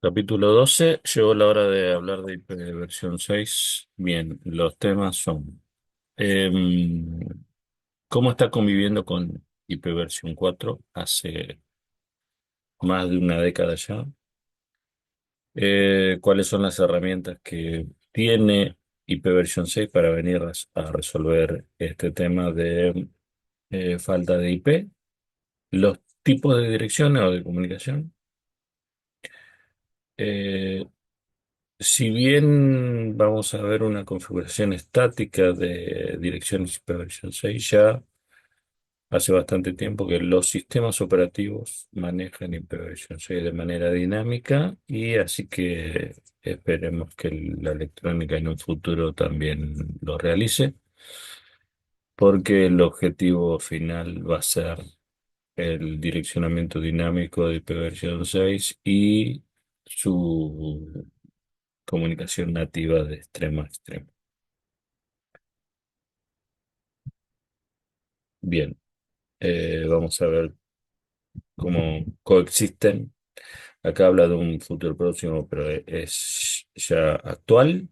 Capítulo 12. Llegó la hora de hablar de IP versión 6. Bien, los temas son em, cómo está conviviendo con IP versión 4 hace más de una década ya. Cuáles son las herramientas que tiene IP versión 6 para venir a resolver este tema de falta de IP, los tipos de direcciones o de comunicación. Eh, Si bien vamos a ver una configuración estática de direcciones ipv 6, ya hace bastante tiempo que los sistemas operativos manejan ipv 6 de manera dinámica y así que esperemos que la electrónica en un futuro también lo realice, porque el objetivo final va a ser el direccionamiento dinámico de ipv 6 y su comunicación nativa de extremo a extremo. Bien, vamos a ver cómo coexisten. Acá habla de un futuro próximo, pero es ya actual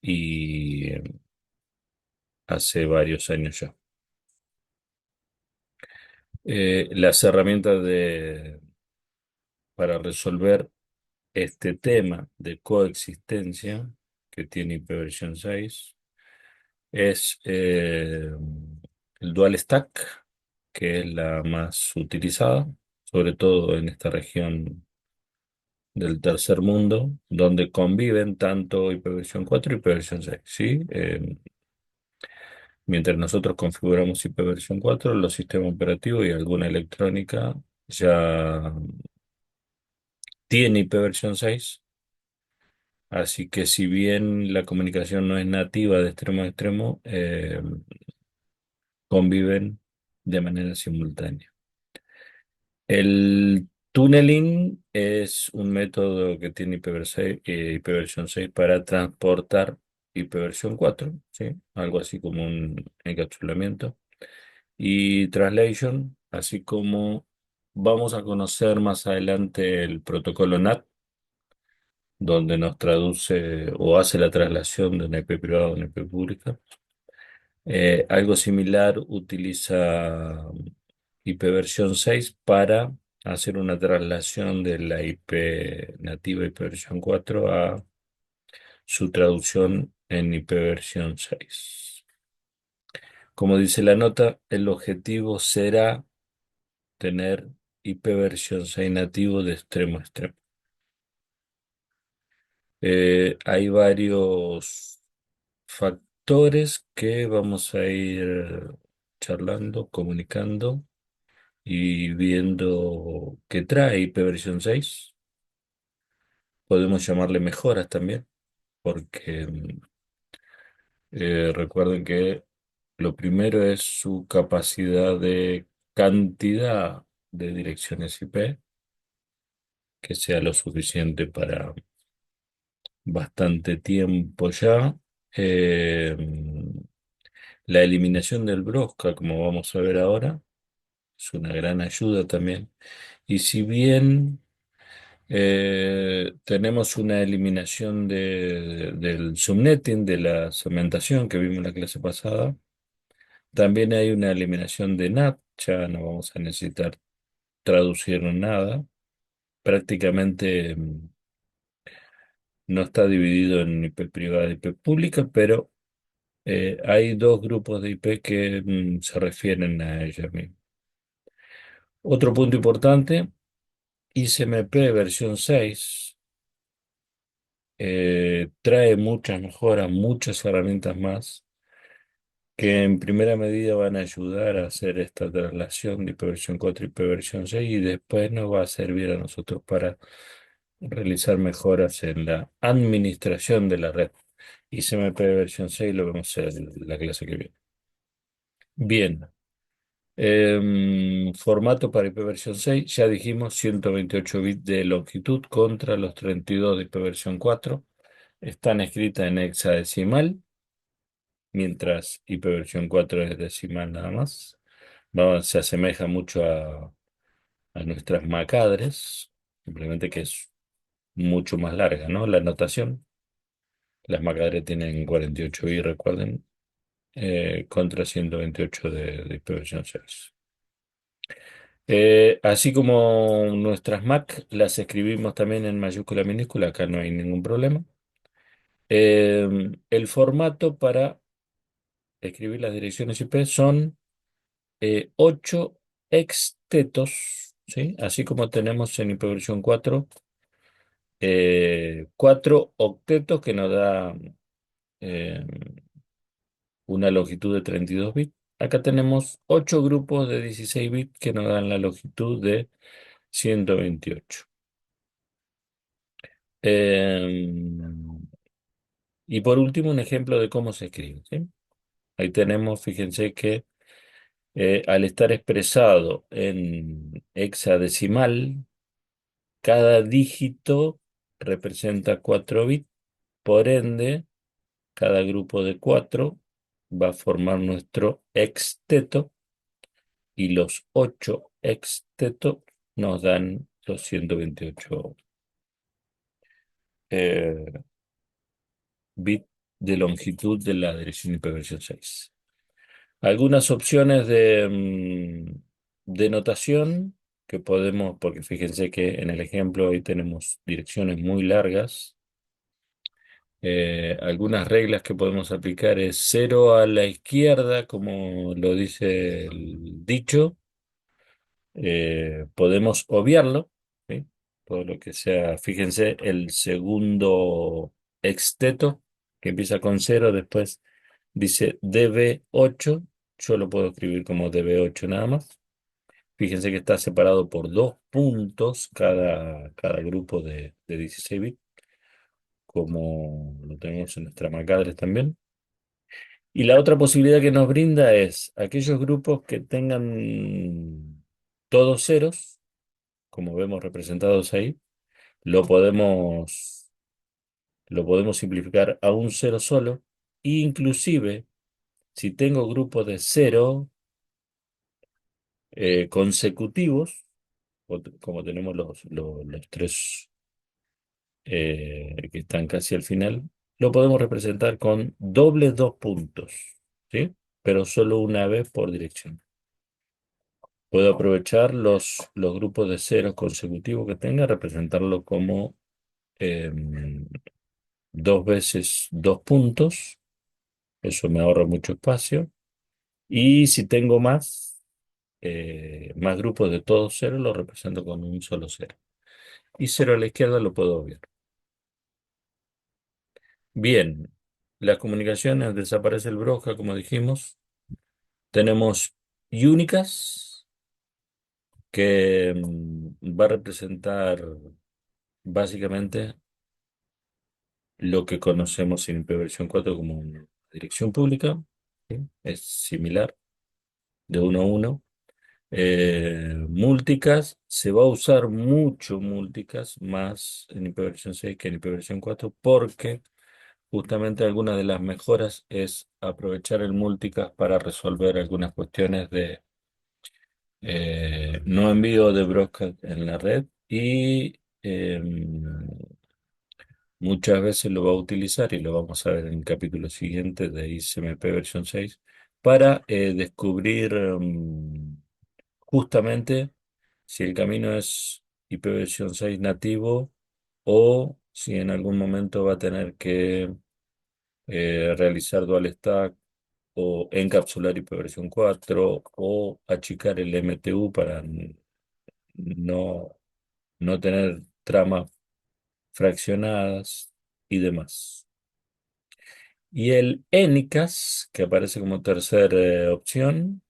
y hace varios años ya. Las herramientas para resolver este tema de coexistencia que tiene IPv 6 es el Dual Stack, que es la más utilizada, sobre todo en esta región del tercer mundo, donde conviven tanto IPv4 y IPv6, ¿sí? Mientras nosotros configuramos IPv4, los sistemas operativos y alguna electrónica ya tiene IPv6, así que si bien la comunicación no es nativa de extremo a extremo, conviven de manera simultánea. El tunneling es un método que tiene IPv6, IPv6 para transportar IPv4, ¿sí? Algo así como un encapsulamiento. Y translation, así como vamos a conocer más adelante el protocolo NAT, donde nos traduce o hace la traslación de una IP privada a una IP pública. Algo similar utiliza IPv6 para hacer una traslación de la IP nativa IPv4 a su traducción en IPv6. Como dice la nota, el objetivo será tener IPv6 nativo de extremo a extremo. Hay varios factores que vamos a ir charlando, comunicando y viendo qué trae IPv6. Podemos llamarle mejoras también, porque recuerden que lo primero es su capacidad de cantidad de direcciones IP, que sea lo suficiente para bastante tiempo ya. Eh, la eliminación del Brosca, como vamos a ver ahora, es una gran ayuda también. Y si bien tenemos una eliminación del subnetting, de la segmentación que vimos en la clase pasada, también hay una eliminación de NAT, ya no vamos a necesitar traducir nada. Prácticamente no está dividido en IP privada y IP pública, pero hay dos grupos de IP que se refieren a ella misma. Otro punto importante, ICMP versión 6 trae muchas mejoras, muchas herramientas más que en primera medida van a ayudar a hacer esta traslación de IPv4 y IPv6 y después nos va a servir a nosotros para realizar mejoras en la administración de la red. ICMP versión 6 lo vemos en la clase que viene. Bien. Formato para IPv6, ya dijimos 128 bits de longitud contra los 32 de IPv4. Están escritas en hexadecimal, mientras IPv4 es decimal nada más. Se asemeja mucho a nuestras macadres, simplemente que es mucho más larga, ¿no? La notación. Las MAC tienen 48 bits, recuerden, contra 128 de IPv6. Así como nuestras Mac las escribimos también en mayúscula minúscula, acá no hay ningún problema. El formato para escribir las direcciones IP son 8 extetos, ¿sí? Así como tenemos en IPv4 4 octetos que nos da eh, una longitud de 32 bits. Acá tenemos 8 grupos de 16 bits que nos dan la longitud de 128. Em, y por último, un ejemplo de cómo se escribe, ¿sí? Ahí tenemos, fíjense que al estar expresado en hexadecimal, cada dígito representa 4 bits, por ende, cada grupo de 4 va a formar nuestro exteto y los 8 extetos nos dan los 128 eh, bits de longitud de la dirección IPv6. Algunas opciones de notación que podemos, porque fíjense que en el ejemplo ahí tenemos direcciones muy largas. Algunas reglas que podemos aplicar es cero a la izquierda, como lo dice el dicho. Podemos obviarlo, ¿sí? Todo lo que sea, fíjense, el segundo exteto que empieza con cero, después dice DB8, yo lo puedo escribir como DB8 nada más. Fíjense que está separado por dos puntos cada grupo de 16 bits, como lo tenemos en nuestra MAC también. Y la otra posibilidad que nos brinda es aquellos grupos que tengan todos ceros, como vemos representados ahí, lo podemos, lo podemos simplificar a un cero solo. Inclusive, si tengo grupos de cero consecutivos, como tenemos los tres que están casi al final, lo podemos representar con dobles dos puntos, ¿sí? Pero solo una vez por dirección. Puedo aprovechar los grupos de ceros consecutivos que tenga, representarlo como dos veces dos puntos. Eso me ahorra mucho espacio. Y si tengo más grupos de todos ceros, lo represento con un solo cero. Y cero a la izquierda lo puedo obviar. Bien, las comunicaciones, desaparece el broja, como dijimos. Tenemos únicas, que va a representar básicamente lo que conocemos en IPv4 como una dirección pública, ¿sí? Es similar, de uno a uno. Multicast, se va a usar mucho multicast, más en IPv6 que en IPv4, porque justamente alguna de las mejoras es aprovechar el multicast para resolver algunas cuestiones de no envío de broadcast en la red y muchas veces lo va a utilizar, y lo vamos a ver en el capítulo siguiente de ICMP versión 6, para descubrir justamente si el camino es IPv6 nativo o si en algún momento va a tener que realizar dual stack o encapsular IPv4 o achicar el MTU para no, no tener tramas fraccionadas y demás. Y el ENICAS, que aparece como tercera opción,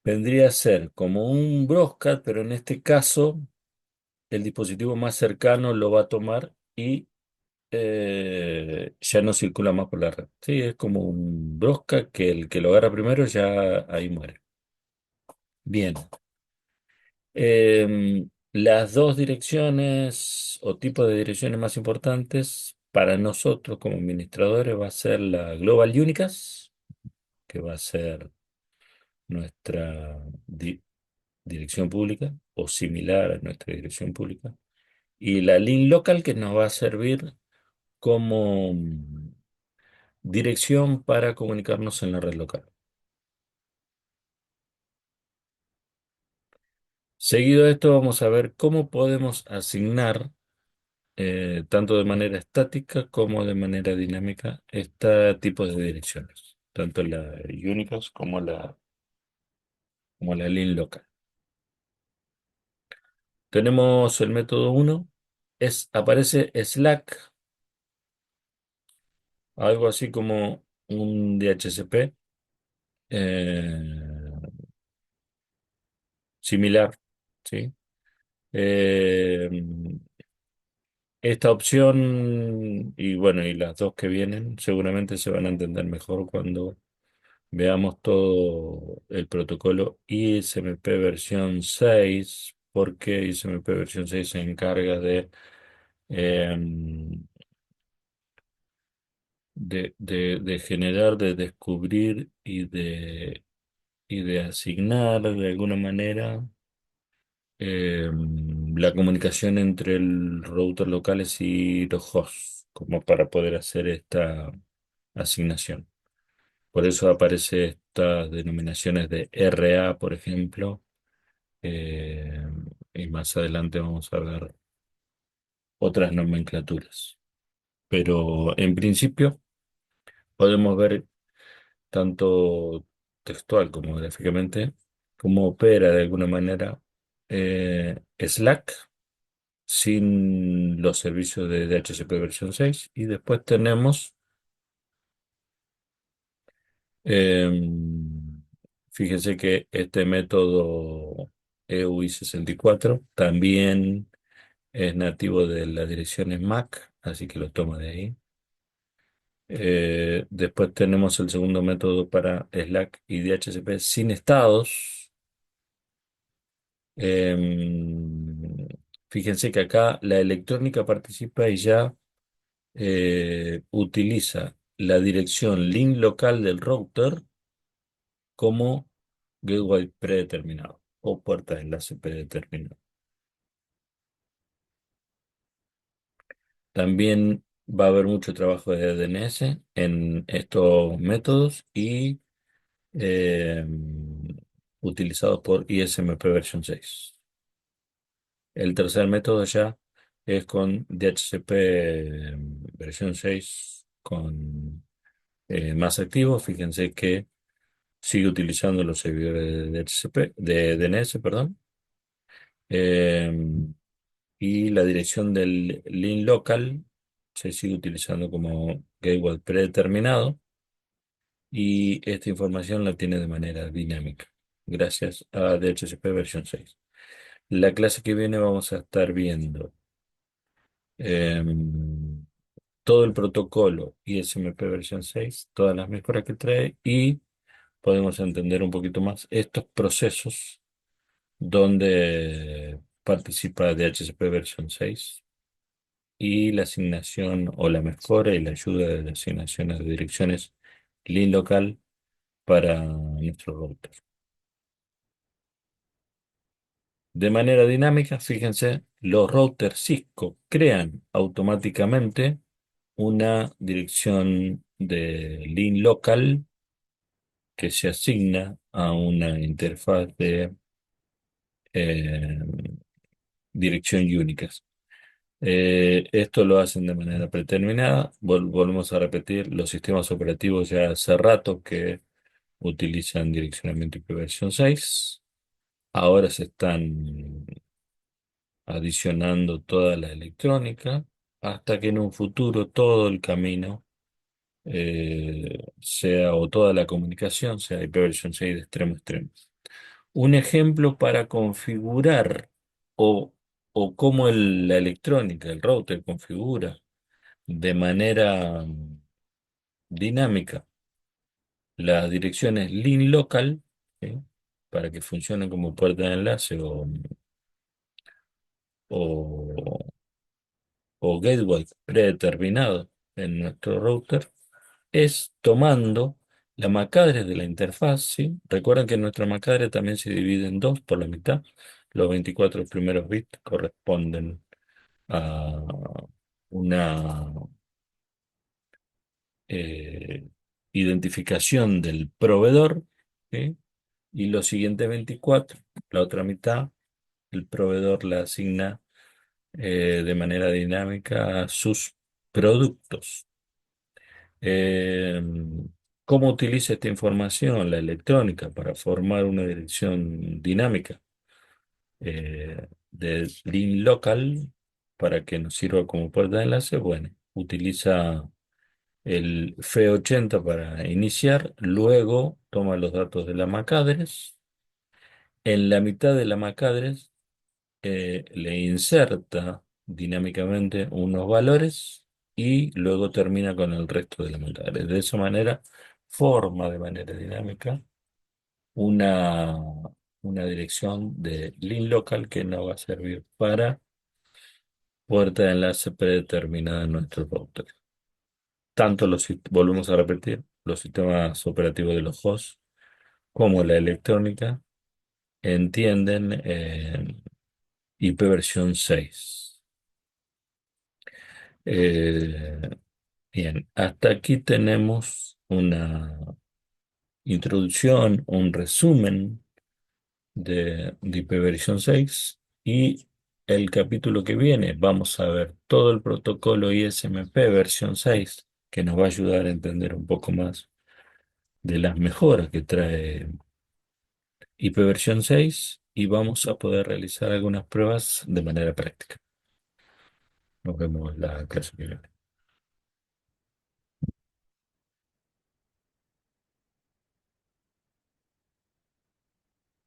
vendría a ser como un Broadcast, pero en este caso el dispositivo más cercano lo va a tomar y ya no circula más por la red. Sí, es como un Broadcast que el que lo agarra primero ya ahí muere. Bien. Las dos direcciones o tipos de direcciones más importantes para nosotros como administradores va a ser la Global Unicast, que va a ser nuestra dirección pública o similar a nuestra dirección pública. y la link local que nos va a servir como dirección para comunicarnos en la red local. Seguido de esto, vamos a ver cómo podemos asignar, tanto de manera estática como de manera dinámica, este tipo de direcciones, tanto la Unicast como la link local. Tenemos el método uno, aparece Slack, algo así como un DHCP similar, ¿sí? Eh, Esta opción y bueno, y las dos que vienen seguramente se van a entender mejor cuando veamos todo el protocolo ISMP versión 6, porque ISMP versión 6 se encarga em, de generar, de descubrir y de asignar de alguna manera la comunicación entre el router locales y los hosts, como para poder hacer esta asignación. Por eso aparece estas denominaciones de RA, por ejemplo, eh, y más adelante vamos a ver otras nomenclaturas. Pero en principio podemos ver tanto textual como gráficamente cómo opera de alguna manera Slack sin los servicios de DHCP versión 6. Y después tenemos, em, fíjense que este método EUI64 también es nativo de las direcciones MAC, así que lo toma de ahí. Después tenemos el segundo método para Slack y DHCP sin estados. Em, Fíjense que acá la electrónica participa y ya utiliza la dirección link local del router como gateway predeterminado o puerta de enlace predeterminado. También va a haber mucho trabajo de DNS en estos métodos y eh, utilizados por ISMP versión 6. El tercer método ya es con DHCP versión 6 con más activo. Fíjense que sigue utilizando los servidores de DHCP, de DNS, perdón. Eh, y la dirección del link local se sigue utilizando como gateway predeterminado y esta información la tiene de manera dinámica gracias a DHCP versión 6. La clase que viene vamos a estar viendo todo el protocolo ISMP versión 6, todas las mejoras que trae y podemos entender un poquito más estos procesos donde participa DHCP versión 6 y la asignación o la mejora y la ayuda de las asignaciones de direcciones link local para nuestro router. De manera dinámica, fíjense, los routers Cisco crean automáticamente una dirección de link local que se asigna a una interfaz de eh, dirección única. Esto lo hacen de manera predeterminada. Volvemos a repetir, los sistemas operativos ya hace rato que utilizan direccionamiento IP versión 6. Ahora se están adicionando toda la electrónica hasta que en un futuro todo el camino sea o toda la comunicación sea IP versión 6 de extremo a extremo. Un ejemplo para configurar o, o cómo la electrónica, el router configura de manera dinámica las direcciones link local, ¿sí? Para que funcionen como puerta de enlace o, o gateway predeterminado en nuestro router, es tomando la MAC-adres de la interfaz, ¿sí? Recuerden que nuestra MAC-adres también se divide en dos por la mitad. Los 24 primeros bits corresponden a una eh, identificación del proveedor, ¿sí? Y los siguientes 24, la otra mitad, el proveedor le asigna de manera dinámica a sus productos. Eh, ¿Cómo utiliza esta información la electrónica para formar una dirección dinámica de link local para que nos sirva como puerta de enlace? Bueno, utiliza el FE80 para iniciar, luego toma los datos de la MAC address, en la mitad de la MAC address le inserta dinámicamente unos valores y luego termina con el resto de la MAC address. De esa manera forma de manera dinámica una, una dirección de link local que nos va a servir para puerta de enlace predeterminada en nuestro router. Tanto volvemos a repetir, los sistemas operativos de los hosts como la electrónica entienden IPv6. Eh, Bien, hasta aquí tenemos una introducción, un resumen de IPv6 y el capítulo que viene vamos a ver todo el protocolo ISMP versión 6 que nos va a ayudar a entender un poco más de las mejoras que trae IPv6 y vamos a poder realizar algunas pruebas de manera práctica. Nos vemos la clase que viene.